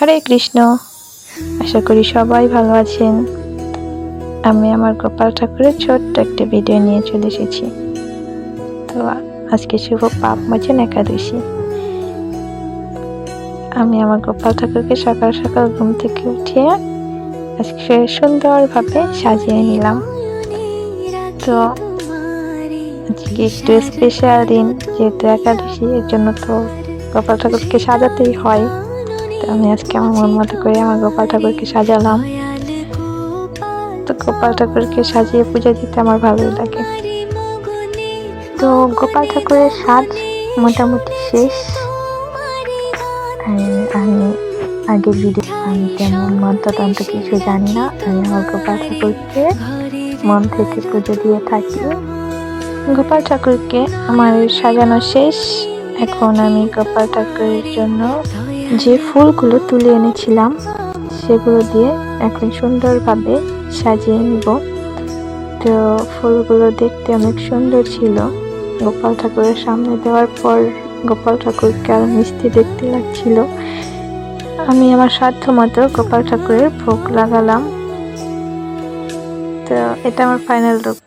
হরে কৃষ্ণ। আশা করি সবাই ভালো আছেন। আমি আমার গোপাল ঠাকুরের ছোট্ট একটা ভিডিও নিয়ে চলে এসেছি। তো আজকে শুভ পাপমোচন একাদশী। আমি আমার গোপাল ঠাকুরকে সকাল সকাল ঘুম থেকে উঠিয়ে আজকে সুন্দরভাবে সাজিয়ে নিলাম। তো আজকে একটু স্পেশাল দিন, যেহেতু একাদশী, এর জন্য তো গোপাল ঠাকুরকে সাজাতেই হয়। তো আমি আজকে আমার মন মতো করে আমার গোপাল ঠাকুরকে সাজালাম। তো গোপাল ঠাকুরকে সাজিয়ে পূজা দিতে আমার ভালোই লাগে। তো গোপাল ঠাকুরের সাজ মোটামুটি শেষ। আমি আগের ভিডিও আমি তেমন মন্ত্রতন্ত্র কিছু জানি না। আমি আমার গোপাল ঠাকুরকে মন থেকে পুজো দিয়ে থাকি। গোপাল ঠাকুরকে আমার সাজানো শেষ। এখন আমি গোপাল ঠাকুরের জন্য যে ফুলগুলো তুলে এনেছিলাম সেগুলো দিয়ে এখন সুন্দরভাবে সাজিয়ে নিব। তো ফুলগুলো দেখতে অনেক সুন্দর ছিল। গোপাল ঠাকুরের সামনে দেওয়ার পর গোপাল ঠাকুরকে আরো মিষ্টি দেখতে লাগছিল। আমি আমার সাধ্য মতো গোপাল ঠাকুরের ভোগ লাগালাম। তো এটা আমার ফাইনাল লুক।